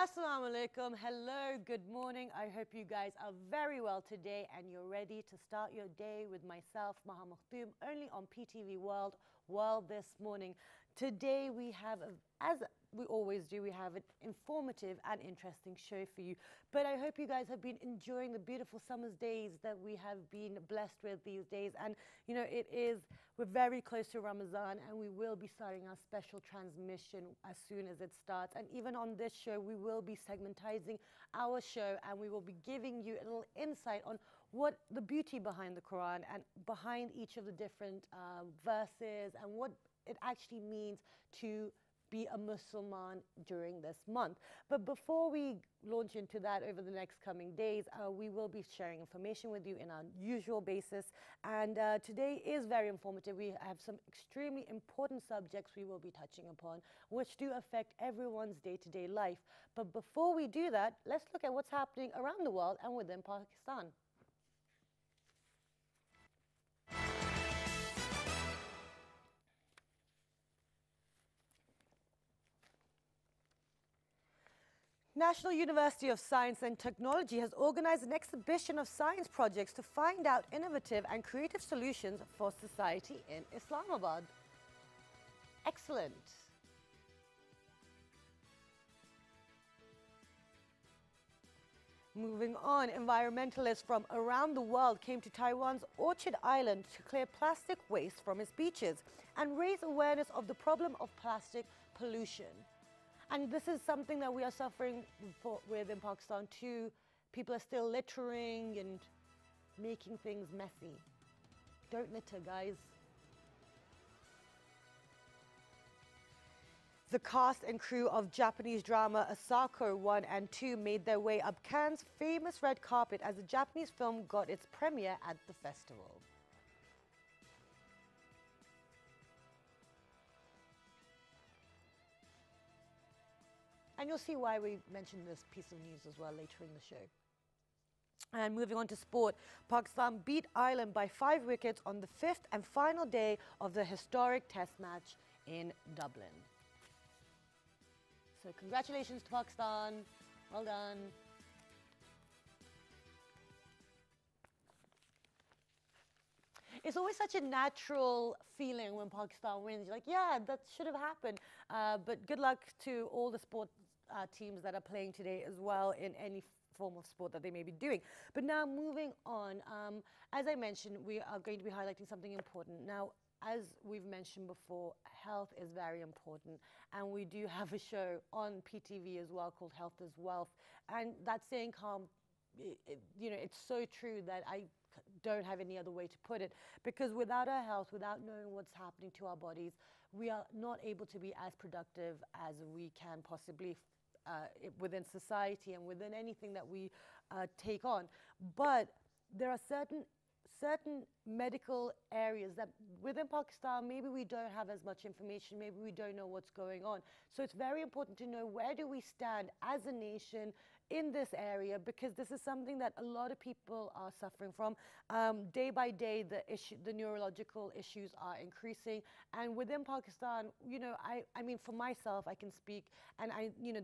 Assalamu alaikum. Hello, good morning. I hope you guys are very well today and you're ready to start your day with myself, Maha Makhtoom, only on PTV World this morning. Today we have, as we always do, we have an informative and interesting show for you. But I hope you guys have been enjoying the beautiful summer's days that we have been blessed with these days. And you know, we're very close to Ramadan and we will be starting our special transmission as soon as it starts. And even on this show, we will be segmentizing our show and we will be giving you a little insight on what the beauty behind the Quran and behind each of the different verses and what it actually means to be a Muslim during this month. But before we launch into that over the next coming days, we will be sharing information with you in our usual basis. And today is very informative. We have some extremely important subjects we will be touching upon, which do affect everyone's day-to-day life. But before we do that, let's look at what's happening around the world and within Pakistan. National University of Science and Technology has organized an exhibition of science projects to find out innovative and creative solutions for society in Islamabad. Excellent. Moving on, environmentalists from around the world came to Taiwan's Orchid Island to clear plastic waste from its beaches and raise awareness of the problem of plastic pollution. And this is something that we are suffering with in Pakistan too. People are still littering and making things messy. Don't litter, guys. The cast and crew of Japanese drama Asako 1 and 2 made their way up Cannes' famous red carpet as the Japanese film got its premiere at the festival. And you'll see why we mentioned this piece of news as well later in the show. And moving on to sport, Pakistan beat Ireland by 5 wickets on the 5th and final day of the historic test match in Dublin. So congratulations to Pakistan. Well done. It's always such a natural feeling when Pakistan wins. You're like, yeah, that should have happened. But good luck to all the sport teams that are playing today as well in any form of sport that they may be doing. But now moving on, as I mentioned, we are going to be highlighting something important. Now, as we've mentioned before, health is very important. And we do have a show on PTV as well called Health is Wealth. And that saying, it's so true that I don't have any other way to put it, because without our health, without knowing what's happening to our bodies, we are not able to be as productive as we can possibly within society and within anything that we take on. But there are certain medical areas that within Pakistan, maybe we don't have as much information, maybe we don't know what's going on. So it's very important to know where do we stand as a nation in this area, because this is something that a lot of people are suffering from. Day by day, the neurological issues are increasing. And within Pakistan, you know, I mean, for myself, I can speak, and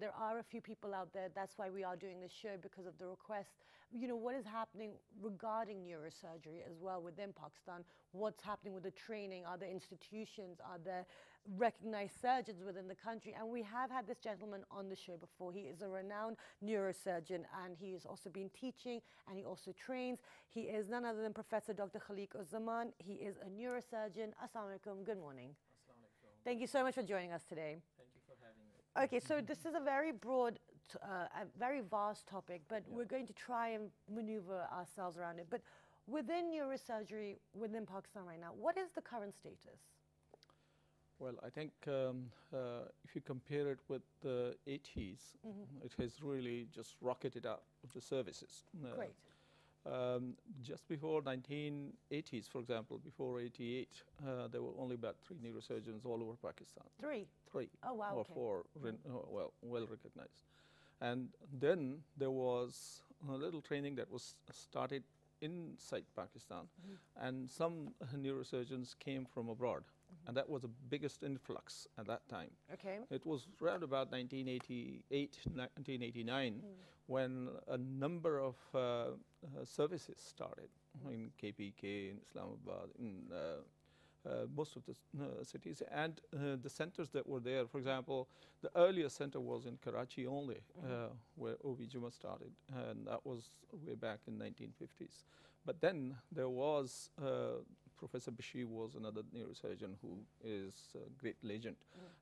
there are a few people out there. That's why we are doing this show, because of the request. You know, what is happening regarding neurosurgery as well within Pakistan? What's happening with the training? Are there institutions? Are there recognized surgeons within the country? And we have had this gentleman on the show before. He is a renowned neurosurgeon, and he has also been teaching, and he also trains. He is none other than Professor Dr. Khaliq Uzzaman. He is a neurosurgeon. Assalamu alaikum. Good morning. Assalamu alaikum. Thank you so much for joining us today. Thank you for having me. Okay, so this is a very broad, a very vast topic, but we're going to try and maneuver ourselves around it. But within neurosurgery, within Pakistan right now, what is the current status? Well, I think if you compare it with the 80s, it has really just rocketed up with the services. Great. Just before 1980s, for example, before 88, there were only about 3 neurosurgeons all over Pakistan. 3? 3. Oh, wow. Or okay. 4, well recognized. And then there was a little training that was started inside Pakistan, and some neurosurgeons came from abroad. and that was the biggest influx at that time. Okay. It was around about 1988, 1989, when a number of services started in KPK, in Islamabad, in most of the cities, and the centers that were there. For example, the earliest center was in Karachi only, where OB Juma started, and that was way back in 1950s. But then there was Professor Bashir was another neurosurgeon who is a great legend,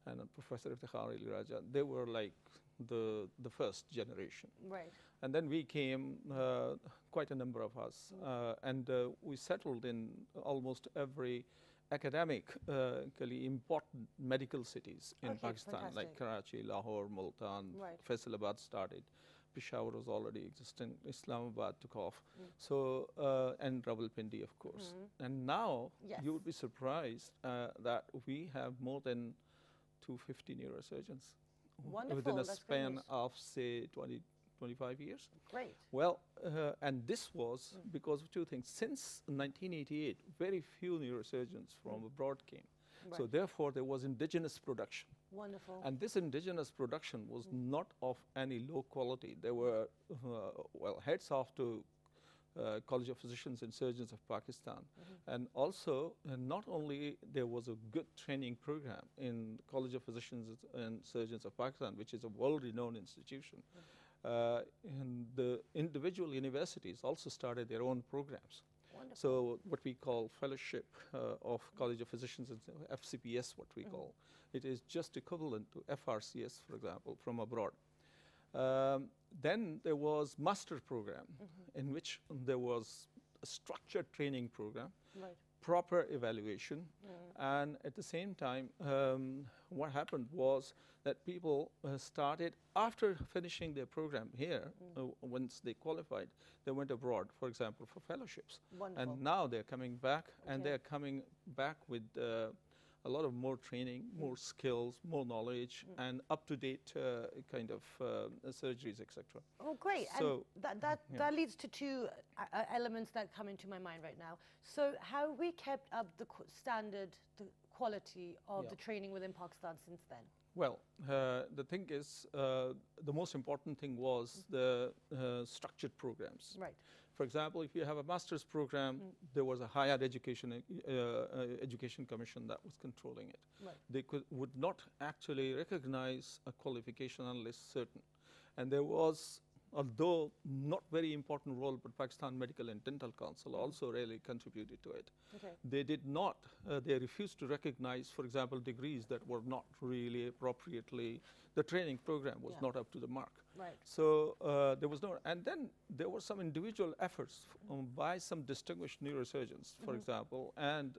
and Professor Iftikhar Ali Raja. They were like the first generation. Right. And then we came, quite a number of us, and we settled in almost every academically important medical cities in Pakistan, like Karachi, Lahore, Multan, Faisalabad started. Peshawar was already existing, Islamabad took off, so, and Rawalpindi, of course. And now, you would be surprised that we have more than 250 neurosurgeons. Wonderful. Within a span of, say, 25 years. Great. Well, and this was because of two things. Since 1988, very few neurosurgeons from abroad came. Right. So therefore, there was indigenous production. Wonderful. And this indigenous production was not of any low quality. There were, well, heads off to College of Physicians and Surgeons of Pakistan. And also, not only there was a good training program in College of Physicians and Surgeons of Pakistan, which is a world-renowned institution, and the individual universities also started their own programs. Wonderful. So what we call fellowship of College of Physicians, and FCPS, what we call, it is just equivalent to FRCS, for example, from abroad. Then there was master program, in which there was a structured training program, proper evaluation, and at the same time, what happened was that people started, after finishing their program here, once they qualified, they went abroad, for example, for fellowships. Wonderful. And now they're coming back, and they're coming back with a lot of more training, more skills, more knowledge, and up-to-date kind of surgeries, etc. Oh, great. So and that leads to two elements that come into my mind right now. So how have we kept up the standard, the quality of the training within Pakistan since then? Well, the thing is, the most important thing was the structured programs. Right. For example, if you have a master's program, there was a higher education commission that was controlling it. Right. They would not actually recognize a qualification unless certain. And there was, although not very important role, but Pakistan Medical and Dental Council also really contributed to it. Okay. They did not, they refused to recognize, for example, degrees that were not really appropriately, the training program was not up to the mark. Right. So there was no, and then there were some individual efforts by some distinguished neurosurgeons, for example, and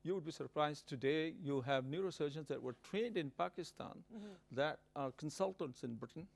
you would be surprised today you have neurosurgeons that were trained in Pakistan that are consultants in Britain.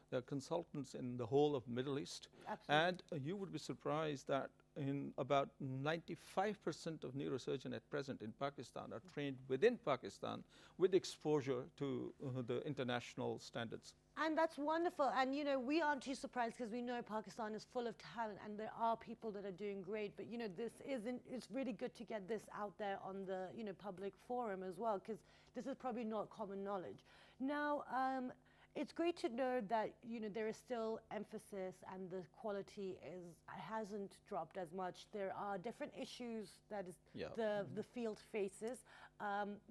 They're consultants in the whole of Middle East. Absolutely. And you would be surprised that in about 95% of neurosurgeons at present in Pakistan are trained within Pakistan with exposure to the international standards. And that's wonderful. And, you know, we aren't too surprised because we know Pakistan is full of talent and there are people that are doing great. But, you know, it's really good to get this out there on the, you know, public forum as well, because this is probably not common knowledge. Now, it's great to know that, you know, there is still emphasis and the quality hasn't dropped as much. There are different issues that the field faces,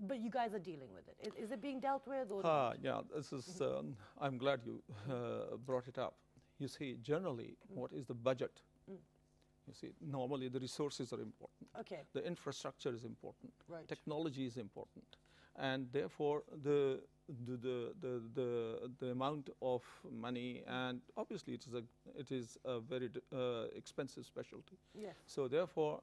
but you guys are dealing with it. Is it being dealt with? Or yeah, this is, I'm glad you brought it up. You see, generally, what is the budget? You see, normally the resources are important. Okay. The infrastructure is important. Right. Technology is important. And therefore, the amount of money, and obviously it is a very expensive specialty. Yes. So therefore,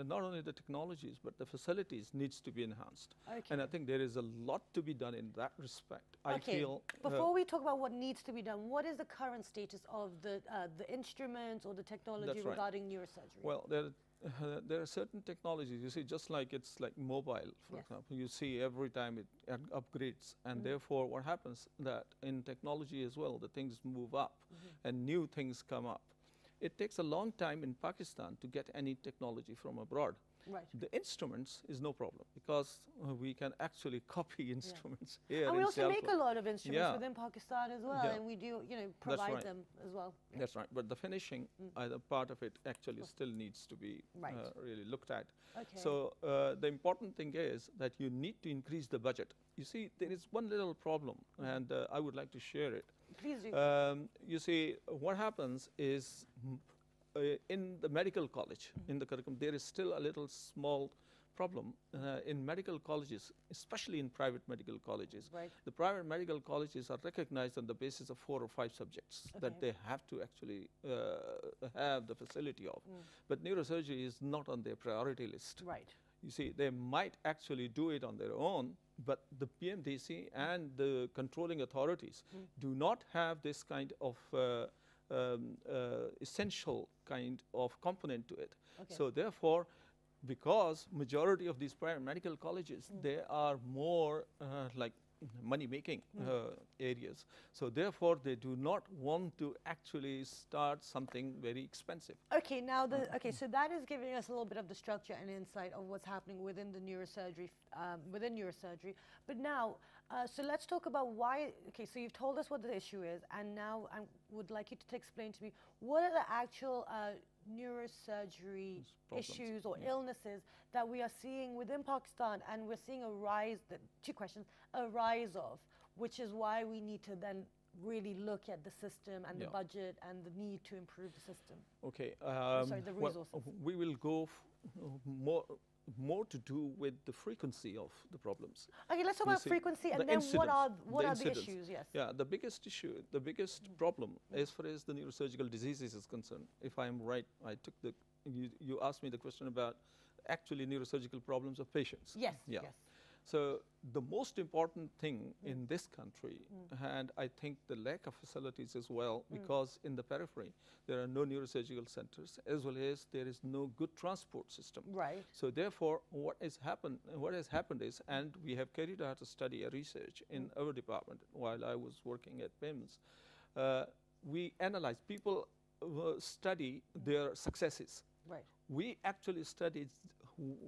not only the technologies but the facilities needs to be enhanced. Okay. And I think there is a lot to be done in that respect. Okay. I feel before we talk about what needs to be done, what is the current status of the instruments or the technology regarding neurosurgery? Well, there are certain technologies, you see, just like it's like mobile, for example, you see every time it upgrades, and therefore what happens that in technology as well, the things move up and new things come up. It takes a long time in Pakistan to get any technology from abroad. Right. The instruments is no problem because we can actually copy instruments here And we in also make a lot of instruments Yeah. within Pakistan as well, Yeah. and we do, you know, provide right. them as well. That's right. But the finishing, the part of it actually still needs to be Right. really looked at. Okay. So the important thing is that you need to increase the budget. You see, there is one little problem, and I would like to share it. Please do. You see, what happens is in the medical college, in the curriculum, there is still a little small problem in medical colleges, especially in private medical colleges. Right. The private medical colleges are recognized on the basis of 4 or 5 subjects that they have to actually have the facility of. But neurosurgery is not on their priority list. Right. You see, they might actually do it on their own, but the PMDC and the controlling authorities do not have this kind of essential kind of component to it. Okay. So therefore, because majority of these private medical colleges, they are more like money-making areas. So therefore, they do not want to actually start something very expensive. Okay, now so that is giving us a little bit of the structure and insight of what's happening within the neurosurgery, But now, so let's talk about why. Okay, so you've told us what the issue is, and now I would like you to explain to me what are the actual neurosurgery issues or illnesses that we are seeing within Pakistan, and we're seeing a rise. Two questions: a rise of, which is why we need to then really look at the system and the budget and the need to improve the system. Okay. Sorry, the resources. We will go more to do with the frequency of the problems. Okay, let's talk about frequency, and then what are the issues? Yes. Yeah, the biggest issue, the biggest problem, as far as the neurosurgical diseases is concerned. If I am right, I took the you asked me the question about actually neurosurgical problems of patients. Yes. Yeah. Yes. So the most important thing in this country, and I think the lack of facilities as well, because in the periphery there are no neurosurgical centers, as well as there is no good transport system. Right. So therefore, what has happened is, and we have carried out a study, a research in our department while I was working at PIMS, we analyze people study their successes. Right. We actually studied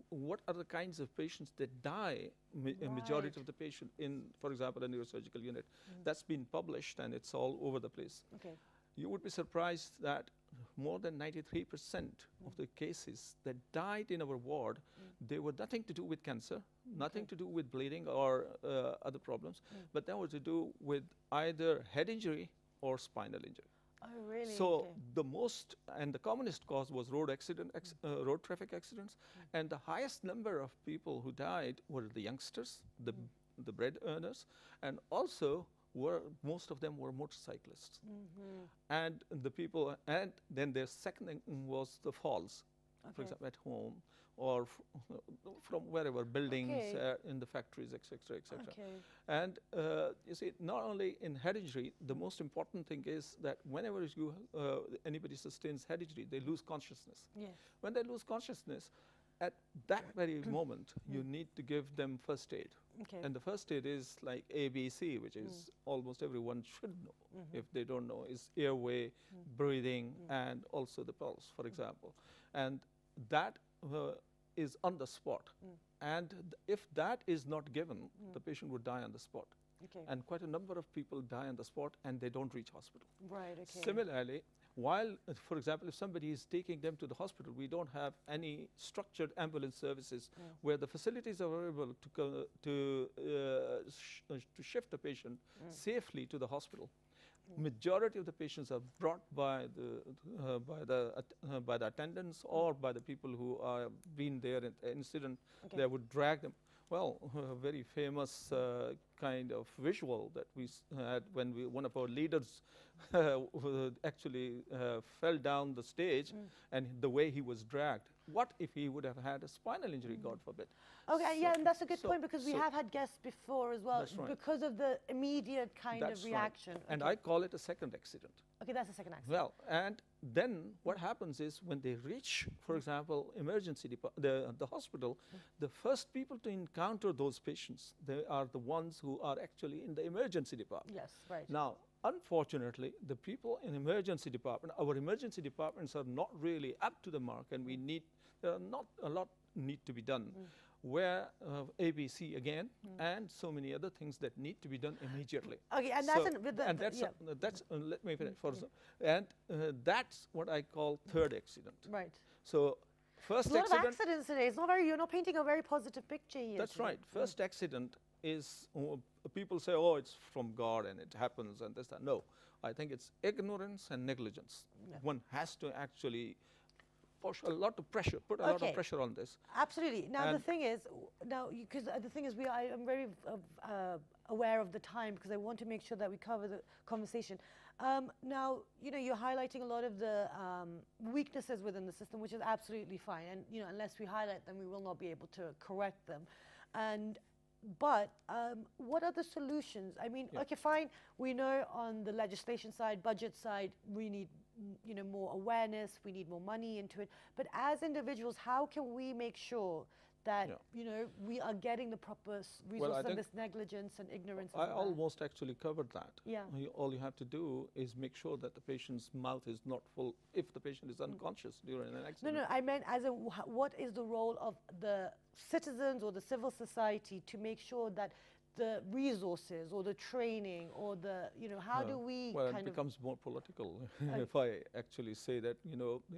what are the kinds of patients that die, a majority of the patient in, for example, a neurosurgical unit. That's been published and it's all over the place. Okay. You would be surprised that more than 93% of the cases that died in our ward, they were nothing to do with cancer, nothing to do with bleeding or other problems, but they were to do with either head injury or spinal injury. Oh, really? So the most and the commonest cause was road road traffic accidents, and the highest number of people who died were the youngsters, the bread earners, and also most of them were motorcyclists. And the people, and then their second thing was the falls, for example, at home or from wherever, buildings, in the factories, etc., etc. And you see, not only in head injury, the most important thing is that whenever anybody sustains head injury, they lose consciousness. Yes. When they lose consciousness, at that very moment, you need to give them first aid. Okay. And the first aid is like ABC, which is almost everyone should know. If they don't know, is airway, breathing, and also the pulse, for example. And that is on the spot. And if that is not given, the patient would die on the spot. Okay. And quite a number of people die on the spot and they don't reach hospital. Right, okay. Similarly, while, for example, if somebody is taking them to the hospital, we don't have any structured ambulance services where the facilities are available to shift a patient safely to the hospital. Majority of the patients are brought by the attendants or by the people who are been there in the incident. They would drag them. Well, a very famous kind of visual that we had when one of our leaders actually fell down the stage, and the way he was dragged. What if he would have had a spinal injury, God forbid? Okay, yeah, and that's a good point, because we have had guests before as well, because of the immediate kind of reaction. Right. And I call it a second accident. Okay, that's a second accident. Well, and then what happens is when they reach, for example, emergency the hospital, the first people to encounter those patients, they are the ones who are actually in the emergency department. Yes, right. Now, unfortunately, the people in emergency department, our emergency departments are not really up to the mark, and we need, there are not a lot need to be done. Where ABC again, and so many other things that need to be done immediately. Okay, and So, that's let me finish. And that's what I call third accident. right. So first There's a lot of accident. accidents today. It's not very. You're not painting a very positive picture here. That's today. right. First accident is, people say, oh, it's from God and it happens and this, that. No, I think it's ignorance and negligence. Yeah. One has to actually push a lot of pressure, put a lot of pressure on this. Absolutely. Now And the thing is, because the thing is, I'm very aware of the time because I want to make sure that we cover the conversation. Now, you're highlighting a lot of the weaknesses within the system, which is absolutely fine. And unless we highlight them, we will not be able to correct them. But what are the solutions? I mean, okay, fine. We know on the legislation side, budget side, we need more awareness. We need more money into it. But as individuals, how can we make sure that we are getting the proper resources and this negligence and ignorance? I almost actually covered that. Yeah. All you have to do is make sure that the patient's mouth is not full if the patient is unconscious during an accident. No, I meant as what is the role of the citizens or the civil society to make sure that the resources or the training or the, how do we well, kind it becomes more political if I actually say that,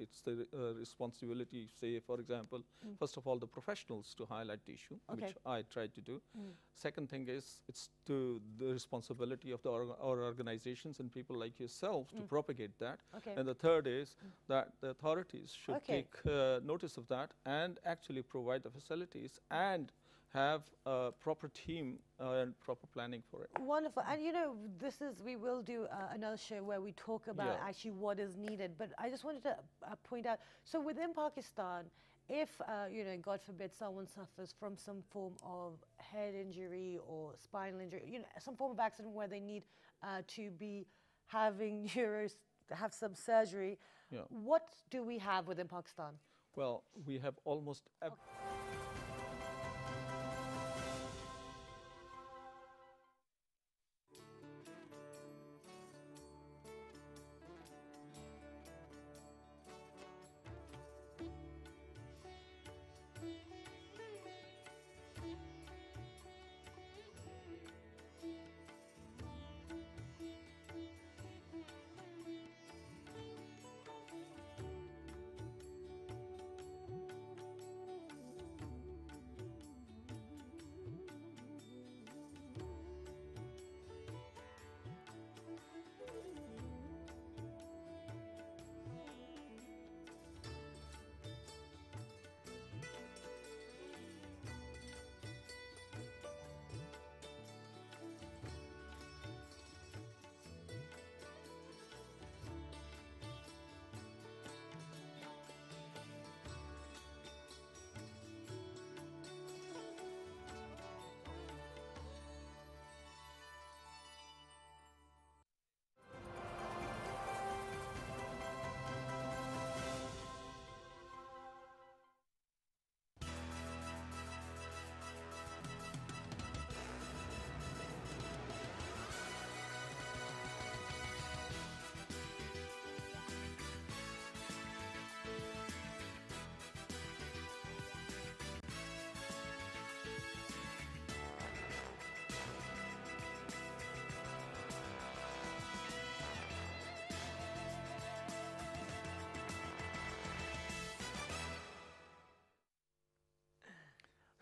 it's the responsibility, say, for example, first of all, the professionals to highlight the issue, which I tried to do. Second thing is, it's to the responsibility of our organizations and people like yourself to propagate that. And the third is that the authorities should take notice of that and actually provide the facilities and have a proper team and proper planning for it. Wonderful. And we will do another show where we talk about actually what is needed. But I just wanted to point out, so within Pakistan, if, God forbid, someone suffers from some form of head injury or spinal injury, some form of accident where they need to be having have some surgery, what do we have within Pakistan? Well, we have almost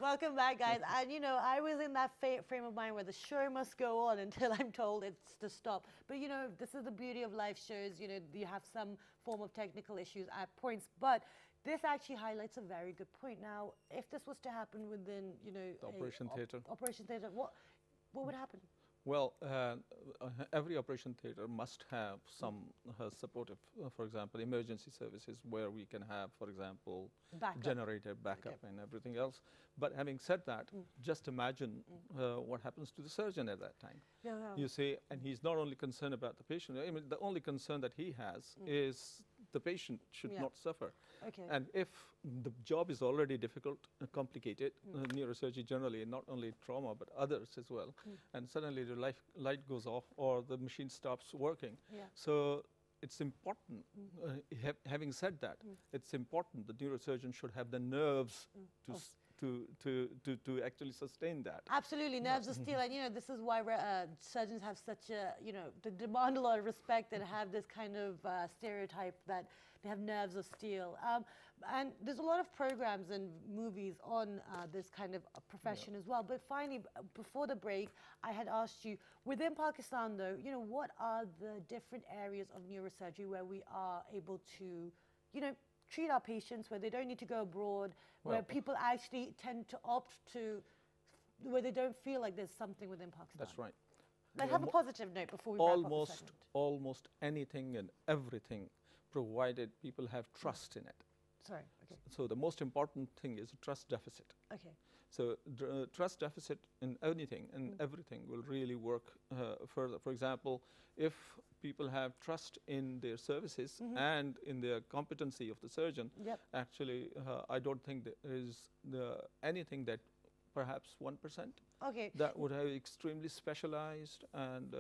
Welcome back, guys. And I was in that frame of mind where the show must go on until I'm told it's to stop. But this is the beauty of live shows. You have some form of technical issues at points, but this actually highlights a very good point. Now, if this was to happen within, the operation theatre, what would happen? Well, every operation theatre must have some supportive, for example, emergency services where we can have, for example, generator backup and everything else. But having said that, just imagine what happens to the surgeon at that time. You see, and he's not only concerned about the patient. I mean, the only concern that he has is the patient should Yeah. not suffer. Okay. And if the job is already difficult, complicated, neurosurgery generally, not only trauma, but others as well, and suddenly the light goes off or the machine stops working. Yeah. So it's important, having said that, it's important the neurosurgeon should have the nerves to, to actually sustain that. Absolutely, nerves of steel, and you know this is why surgeons have such a they demand a lot of respect and have this kind of stereotype that they have nerves of steel. And there's a lot of programs and movies on this kind of profession as well. But finally, before the break, I had asked you within Pakistan, though, what are the different areas of neurosurgery where we are able to, treat our patients, where they don't need to go abroad, where people actually tend to opt to, where they don't feel like there's something within Pakistan. That's right. Let's have a positive note before we wrap up the segment. Almost anything and everything, provided people have trust in it. Sorry, okay. So the most important thing is a trust deficit. Okay. So trust deficit in anything and everything will really work further. For example, if people have trust in their services and in the competency of the surgeon, actually, I don't think there is anything that perhaps 1%. Okay. That would have extremely specialized and.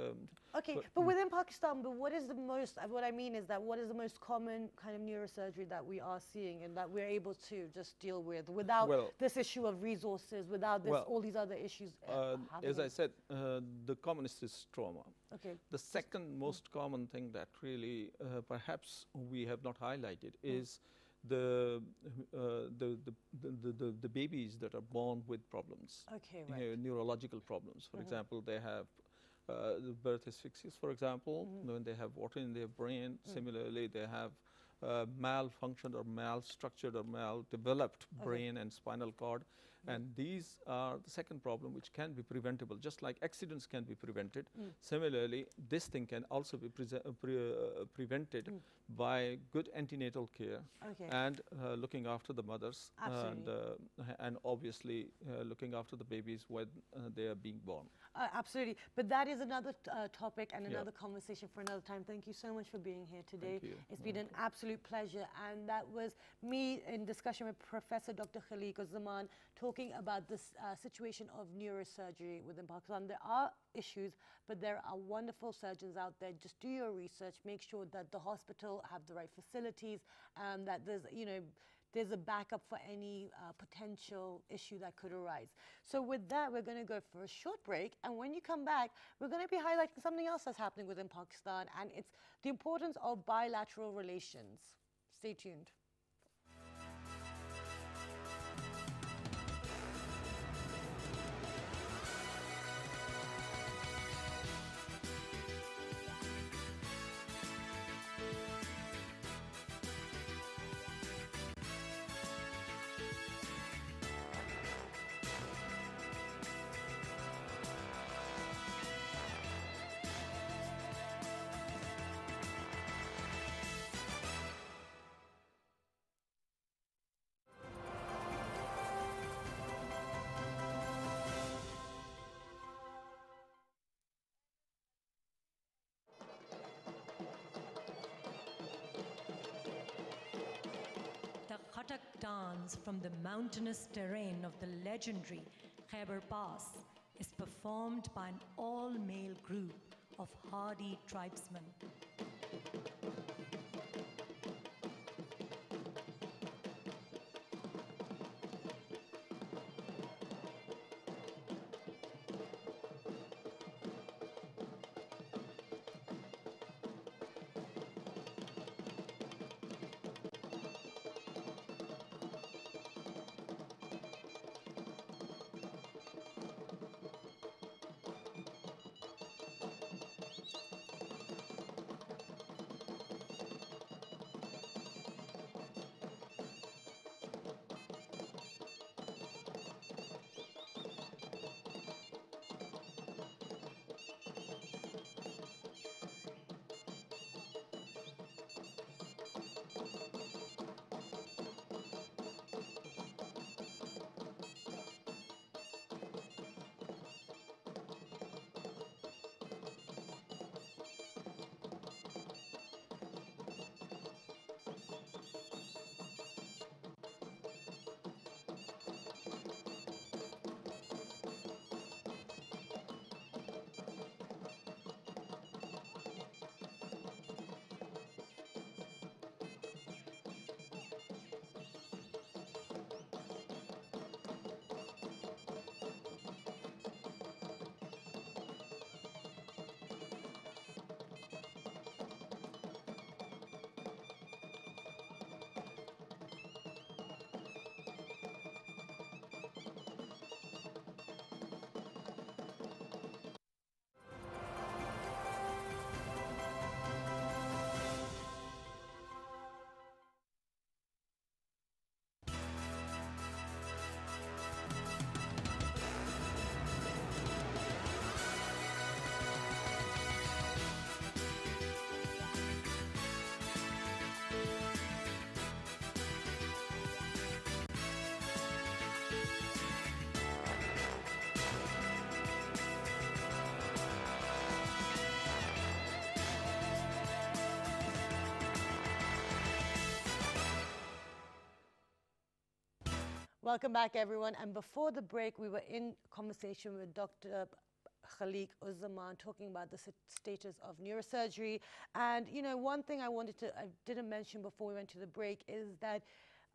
Okay, but within Pakistan, what is the most? What I mean is that what is the most common kind of neurosurgery that we are seeing and that we're able to just deal with without this issue of resources, without this, all these other issues? As I said, the commonest is trauma. Okay. The second most common thing that really perhaps we have not highlighted is the babies that are born with problems. Okay, right. Neurological problems. For example, they have birth asphyxias, for example, when they have water in their brain. Similarly, they have malfunctioned or malstructured or maldeveloped brain and spinal cord. And these are the second problem, which can be preventable, just like accidents can be prevented. Similarly, this thing can also be prevented by good antenatal care and looking after the mothers and obviously looking after the babies when they are being born. Absolutely. But that is another topic and another conversation for another time. Thank you so much for being here today. Thank you. It's been an absolute pleasure. And that was me in discussion with Professor Dr. Khaliq Zaman talking about this situation of neurosurgery within Pakistan. There are issues, but there are wonderful surgeons out there. Just do your research. Make sure that the hospital have the right facilities and that there's a backup for any potential issue that could arise. So with that, we're going to go for a short break. And when you come back, we're going to be highlighting something else that's happening within Pakistan, and it's the importance of bilateral relations. Stay tuned. The Khatak dance from the mountainous terrain of the legendary Khyber Pass is performed by an all-male group of hardy tribesmen. Welcome back, everyone. And before the break, we were in conversation with Dr. Khalik Uzzaman talking about the status of neurosurgery. And, you know, one thing I didn't mention before we went to the break is that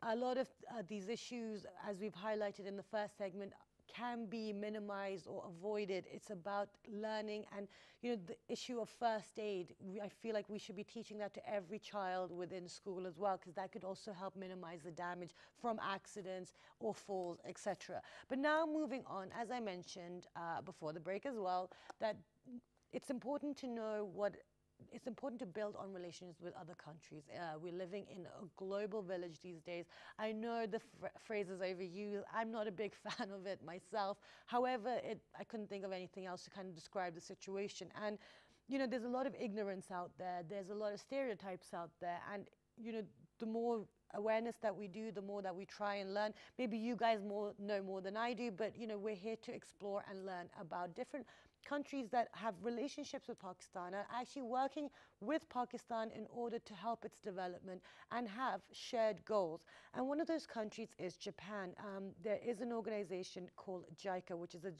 a lot of these issues, as we've highlighted in the first segment, can be minimized or avoided. It's about learning and, you know, the issue of first aid. I feel like we should be teaching that to every child within school as well, because that could also help minimize the damage from accidents or falls, etc. But now moving on, as I mentioned before the break as well, that it's important to know it's important to build on relations with other countries. We're living in a global village these days. I know the phrase is overused. I'm not a big fan of it myself. However, I couldn't think of anything else to kind of describe the situation. And, you know, there's a lot of ignorance out there. There's a lot of stereotypes out there. And, you know, the more awareness that we do, the more that we try and learn. Maybe you guys know more than I do, but, you know, we're here to explore and learn about different countries that have relationships with Pakistan, are actually working with Pakistan in order to help its development and have shared goals. And one of those countries is Japan. There is an organization called JICA, which is a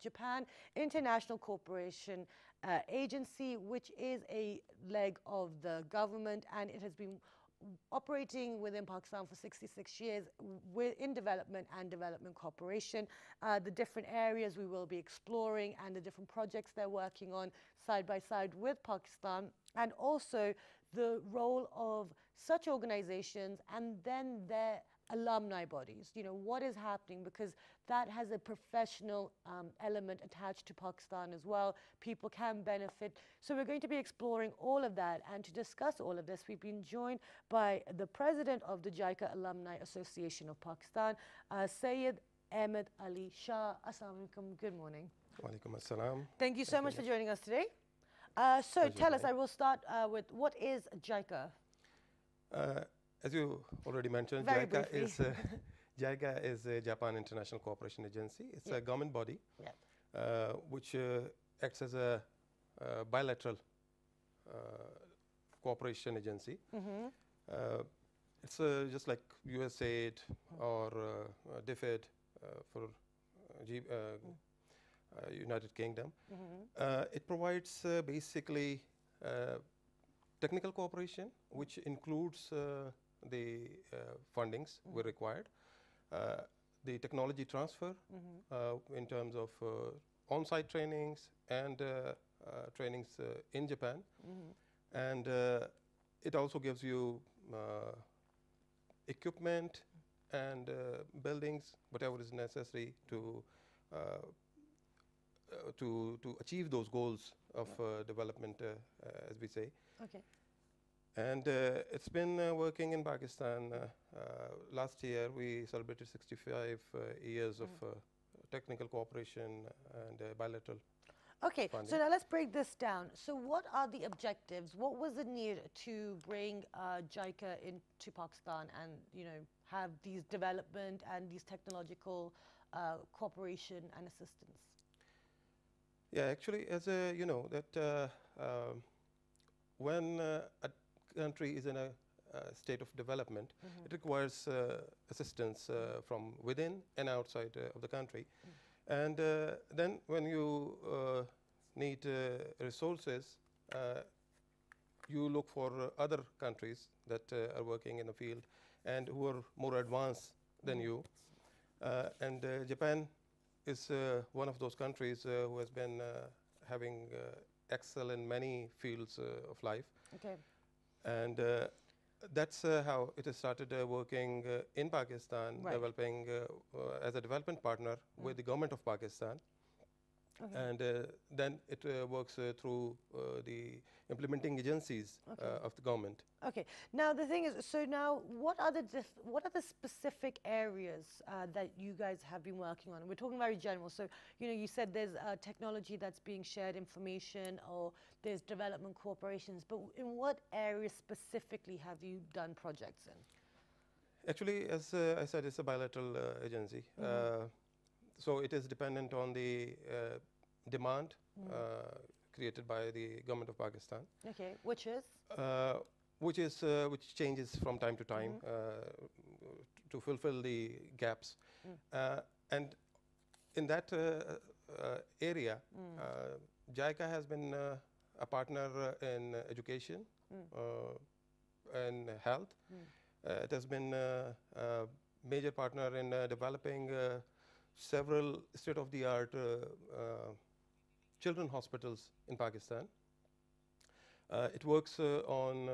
Japan International Cooperation Agency, which is a leg of the government, and it has been operating within Pakistan for 66 years in development and development cooperation. The different areas we will be exploring and the different projects they're working on side by side with Pakistan, and also the role of such organizations and then their alumni bodies. You know, what is happening, because that has a professional element attached to Pakistan as well. People can benefit. So we're going to be exploring all of that, and to discuss all of this, we've been joined by the president of the JICA Alumni Association of Pakistan, Sayyid Ahmed Ali Shah. Assalamu alaikum. Good morning. Walaikum assalam. Thank you so much for joining us today. So tell us, I will start with, what is JICA? As you already mentioned, JICA is a Japan International Cooperation Agency. It's a government body which acts as a bilateral cooperation agency. It's just like USAID or DFID for United Kingdom. It provides basically technical cooperation, which includes the fundings we required, the technology transfer in terms of on-site trainings and trainings in Japan, and it also gives you equipment and buildings, whatever is necessary to achieve those goals of development, as we say. Okay. And it's been working in Pakistan. Last year, we celebrated 65 years of technical cooperation and bilateral Okay, funding. so now let's break this down. So what are the objectives? What was the need to bring JICA into Pakistan and, you know, have these development and these technological cooperation and assistance? Yeah, actually, as you know, that when a country is in a state of development, it requires assistance from within and outside of the country. And then when you need resources, you look for other countries that are working in the field and who are more advanced than you. And Japan is one of those countries who has been having excel in many fields of life. Okay. And that's how it has started working in Pakistan, developing as a development partner with the government of Pakistan. Okay. And then it works through the implementing agencies of the government. Okay. Now the thing is, so now what are the specific areas that you guys have been working on? We're talking very general. So, you know, you said there's technology that's being shared, information, or there's development corporations. But in what areas specifically have you done projects in? Actually, as I said, it's a bilateral agency. So it is dependent on the demand created by the government of Pakistan. Okay, which is? which changes from time to time to fulfill the gaps. And in that area, JICA has been a partner in education and health. It has been a major partner in developing several state-of-the-art children hospitals in Pakistan. It works on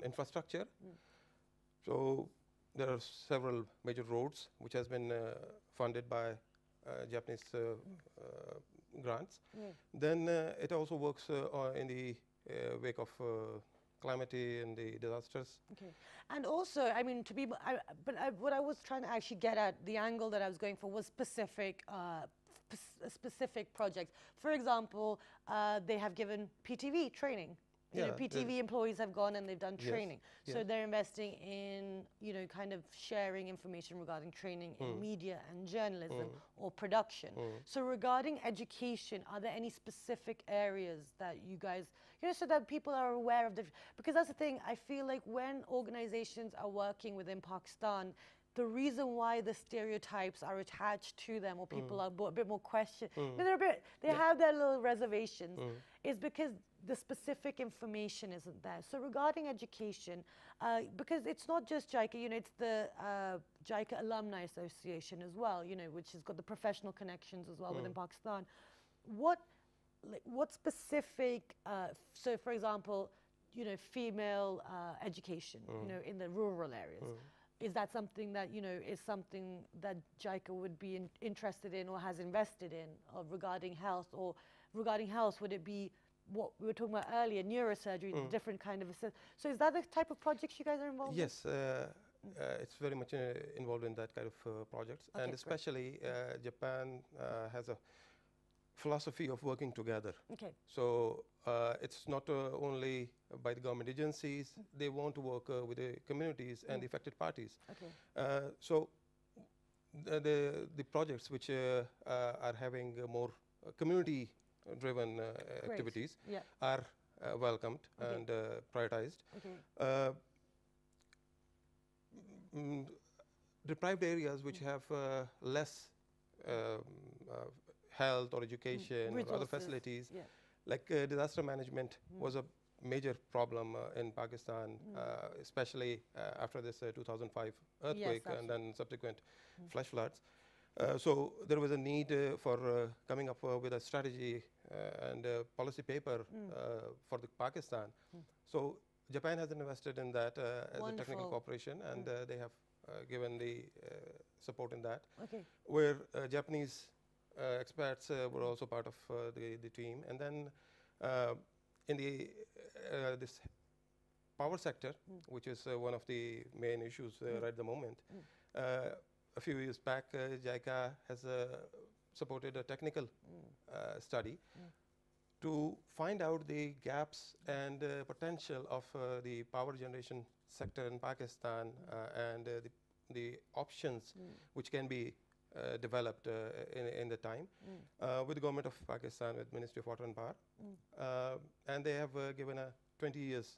infrastructure. So there are several major roads which has been funded by Japanese grants. Then it also works in the wake of calamity and the disasters. Okay, and also, I mean, what I was trying to actually get at, the angle that I was going for was specific projects. For example, they have given PTV training. You know, PTV employees have gone and they've done training. So they're investing in, you know, kind of sharing information regarding training in media and journalism or production. So regarding education, are there any specific areas that you guys, you know, so that people are aware of the, because that's the thing, I feel like when organizations are working within Pakistan, the reason why the stereotypes are attached to them, or people are a bit more questioned, they have their little reservations, is because the specific information isn't there. So regarding education, because it's not just JICA, you know, it's the JICA Alumni Association as well, you know, which has got the professional connections as well within Pakistan. What specific, so for example, you know, female education, you know, in the rural areas. Is that something that, you know, is something that JICA would be interested in or has invested in regarding health? Or regarding health, would it be what we were talking about earlier, neurosurgery, different kind of so is that the type of projects you guys are involved in? Yes, it's very much involved in that kind of projects. Okay, and especially Japan has a philosophy of working together. Okay. So it's not only by the government agencies, they want to work with the communities and the affected parties. Okay. So the projects which are having more community-driven activities are welcomed and prioritized. Okay. Deprived areas which have less health or education or other facilities, like disaster management was a major problem in Pakistan, especially after this 2005 earthquake and then subsequent flash floods. So there was a need for coming up with a strategy and a policy paper for the Pakistan. So Japan has invested in that as a technical cooperation, and they have given the support in that, where Japanese experts were also part of the team. And then in the this power sector, which is one of the main issues right at the moment, a few years back, JICA has supported a technical study to find out the gaps and potential of the power generation sector in Pakistan and the options which can be developed in the time with the government of Pakistan, with Ministry of Water and Power. And they have given a 20 years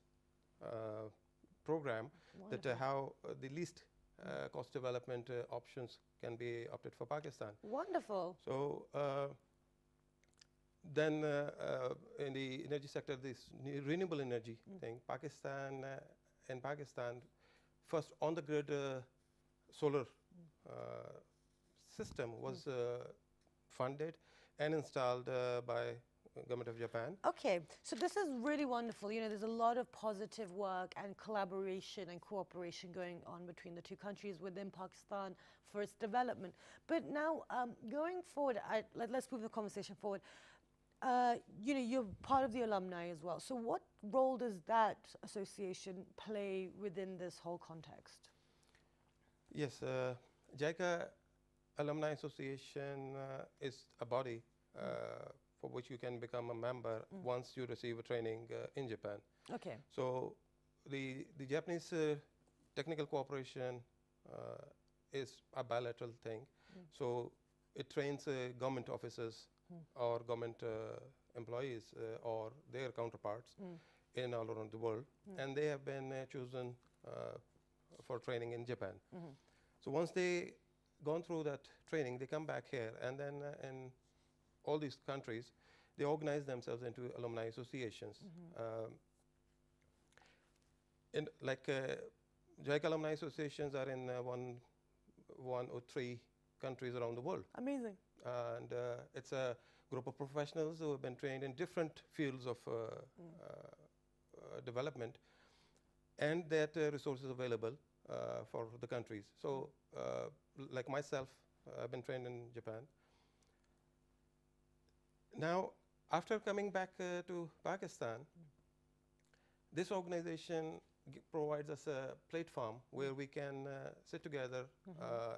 program that how the least cost development options can be opted for Pakistan. Wonderful. So then in the energy sector, this renewable energy thing, Pakistan, first on the grid solar system was funded and installed by government of Japan. Okay, so this is really wonderful. You know, there's a lot of positive work and collaboration and cooperation going on between the two countries within Pakistan for its development. But now, going forward, let's move the conversation forward. You know, you're part of the alumni as well. So what role does that association play within this whole context? Yes, JICA Alumni Association is a body for which you can become a member once you receive a training in Japan. Okay. So the Japanese technical cooperation is a bilateral thing. So it trains government officers or government employees or their counterparts in all around the world, and they have been chosen for training in Japan. So once they gone through that training, they come back here, and then in all these countries, they organize themselves into alumni associations. In like JICA alumni associations are in one or three countries around the world. Amazing. And it's a group of professionals who have been trained in different fields of development, and that resources available for the countries. So like myself, I've been trained in Japan. Now, after coming back to Pakistan, this organization provides us a platform where we can sit together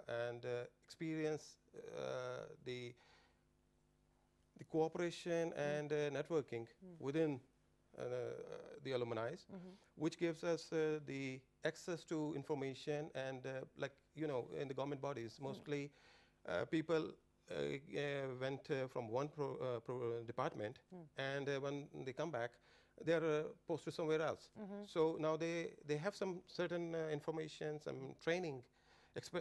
and experience the cooperation and networking within the alumni, which gives us the access to information, and like, you know, in the government bodies, mostly people went from one department, and when they come back, they are posted somewhere else. So now they have some certain information, some training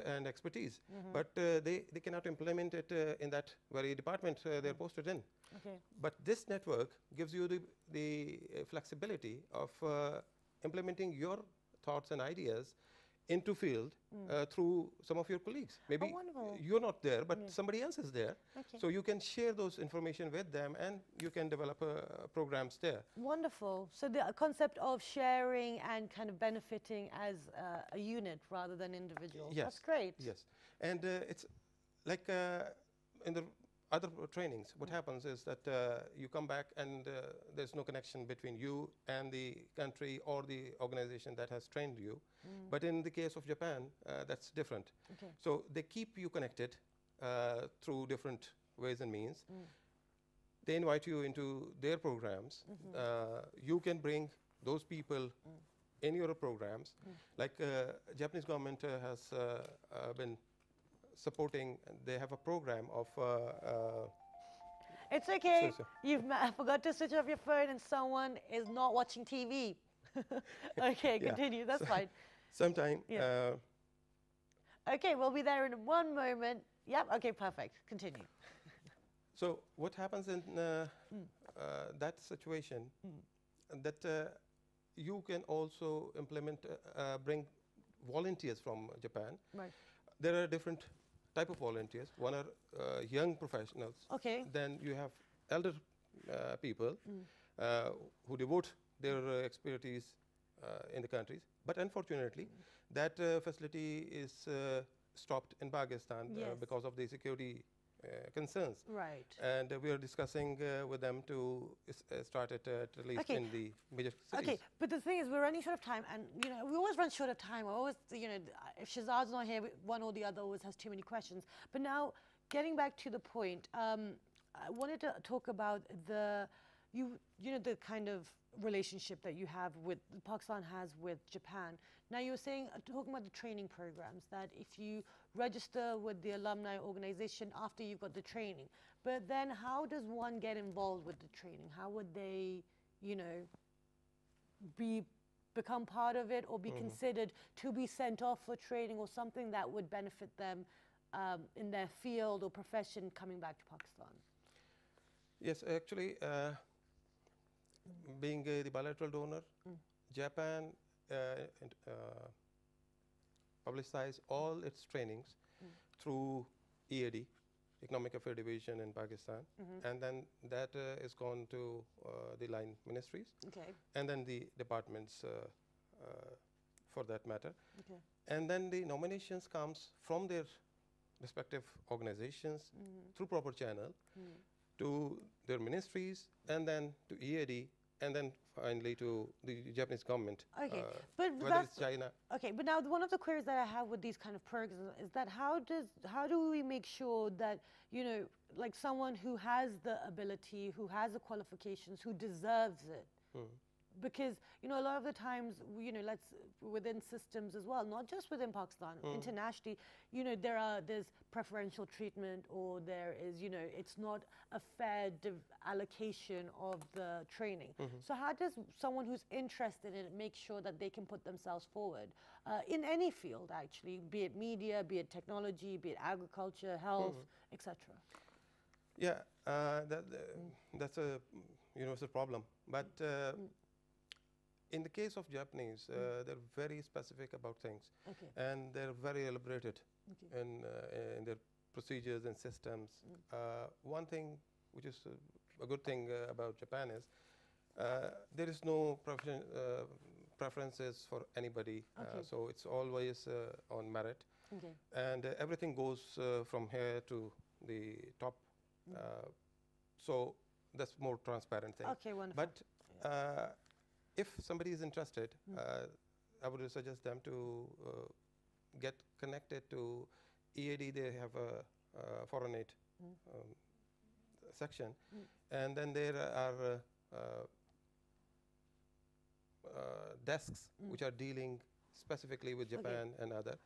and expertise, but they cannot implement it in that very department they're posted in. Okay. But this network gives you the flexibility of implementing your thoughts and ideas into field through some of your colleagues. Maybe you're not there, but somebody else is there. Okay. So you can share those information with them, and you can develop programs there. Wonderful. So the concept of sharing and kind of benefiting as a unit rather than individuals. Yes. That's great. Yes. And it's like in the other trainings, what happens is that you come back and there's no connection between you and the country or the organization that has trained you. But in the case of Japan, that's different. Okay. So they keep you connected through different ways and means. They invite you into their programs. You can bring those people in your programs. Like Japanese government has been supporting, they have a program of It's okay. So. You've forgot to switch off your phone and someone is not watching TV. Okay, continue. That's fine. Sometime. Yeah. Okay, we'll be there in one moment. Yep, okay, perfect. Continue. So what happens in that situation, that you can also implement, bring volunteers from Japan. Right. There are different type of volunteers. One are young professionals. Okay. Then you have elder people who devote their expertise in the countries. But unfortunately, that facility is stopped in Pakistan because of the security concerns. Right. And we are discussing with them to start it at least in the major cities. Okay, but the thing is, we're running short of time, and you know we always run short of time. I always, you know, if Shahzad's not here, one or the other always has too many questions. But now, getting back to the point, I wanted to talk about the the kind of relationship that you have with Pakistan has with Japan. Now you were saying, talking about the training programs, that if you register with the alumni organization after you've got the training, but then how does one get involved with the training? How would they, you know, become part of it, or be considered to be sent off for training, or something that would benefit them in their field or profession coming back to Pakistan? Yes, actually, being the bilateral donor, Japan publicized all its trainings through EAD, Economic Affairs Division in Pakistan, and then that is gone to the line ministries, and then the departments for that matter. And then the nominations comes from their respective organizations through proper channel to their ministries, and then to EAD, and then finally to the Japanese government, but whether it's China. Okay, but now one of the queries that I have with these kind of programs is that how do we make sure that, you know, like someone who has the ability, who has the qualifications, who deserves it, because, you know, a lot of the times, you know, within systems as well, not just within Pakistan, internationally, you know, there's preferential treatment, or there is, you know, it's not a fair allocation of the training. So how does someone who's interested in it make sure that they can put themselves forward in any field, actually, be it media, be it technology, be it agriculture, health, etc.? Yeah, that's a universal problem. But in the case of Japanese, they're very specific about things, and they're very elaborated in their procedures and systems. One thing which is a good thing about Japan is there is no preferences for anybody, so it's always on merit, and everything goes from here to the top. So that's more transparent thing. Okay, wonderful. But if somebody is interested, I would suggest them to get connected to EAD. They have a foreign aid section, and then there are desks which are dealing specifically with Japan and other.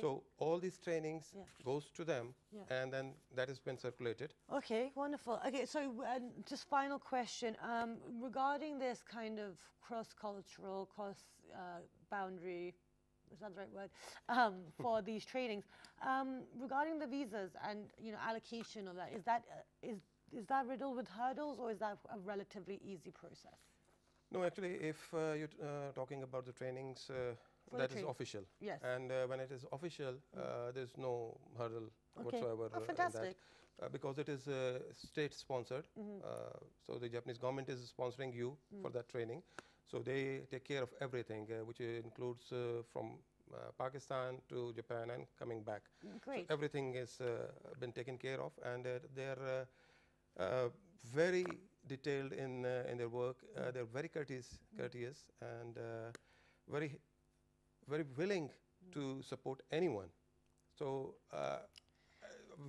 So all these trainings goes to them, and then that has been circulated. Okay, wonderful. Okay, so just final question regarding this kind of cross-cultural, cross-boundary, is that the right word, for these trainings, regarding the visas and, you know, allocation of that, is that riddled with hurdles, or is that a relatively easy process? No, actually, if you're talking about the trainings, that is official. Yes. And when it is official, there's no hurdle whatsoever. Oh, fantastic. In that, because it is state-sponsored. So the Japanese government is sponsoring you for that training. So they take care of everything, which includes from Pakistan to Japan and coming back. Great. So everything has been taken care of, and they're very detailed in their work. They're very courteous and very willing to support anyone. So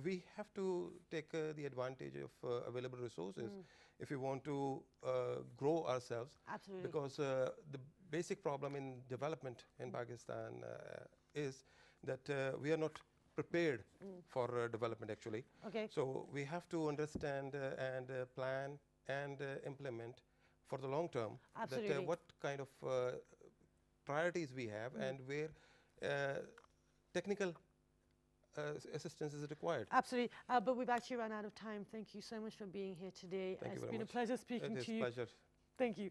we have to take the advantage of available resources if we want to grow ourselves. Absolutely. Because the basic problem in development in Pakistan is that we are not prepared for development, actually. So we have to understand and plan and implement for the long term. Absolutely. That what kind of priorities we have and where technical assistance is required. Absolutely, but we've actually run out of time. Thank you so much for being here today. Thank you very much. It's been a pleasure speaking to you. It is a pleasure. Thank you.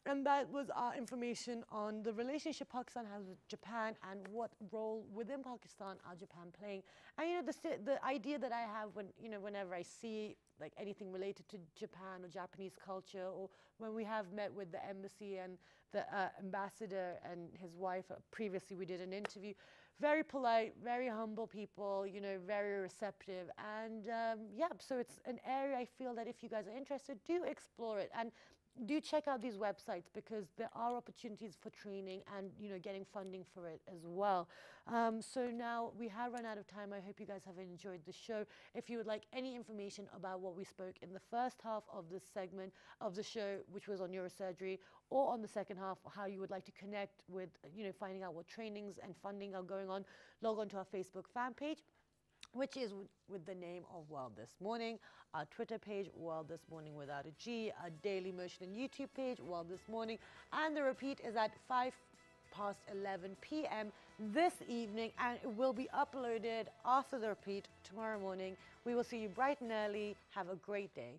And that was our information on the relationship Pakistan has with Japan and what role within Pakistan are Japan playing. And, you know, the idea that I have when, you know, whenever I see like anything related to Japan or Japanese culture, or when we have met with the embassy and the ambassador and his wife, previously we did an interview, very polite, very humble people, you know, very receptive. And yeah, so it's an area I feel that if you guys are interested, do explore it. And do check out these websites, because there are opportunities for training and, you know, getting funding for it as well. So now we have run out of time. I hope you guys have enjoyed the show. If you would like any information about what we spoke in the first half of this segment of the show, which was on neurosurgery, or on the second half, how you would like to connect with, you know, finding out what trainings and funding are going on, log on to our Facebook fan page, which is with the name of World This Morning, our Twitter page, World This Morning without a G, our Daily Motion and YouTube page, World This Morning, and the repeat is at 11 p.m. this evening, and it will be uploaded after the repeat tomorrow morning. We will see you bright and early. Have a great day.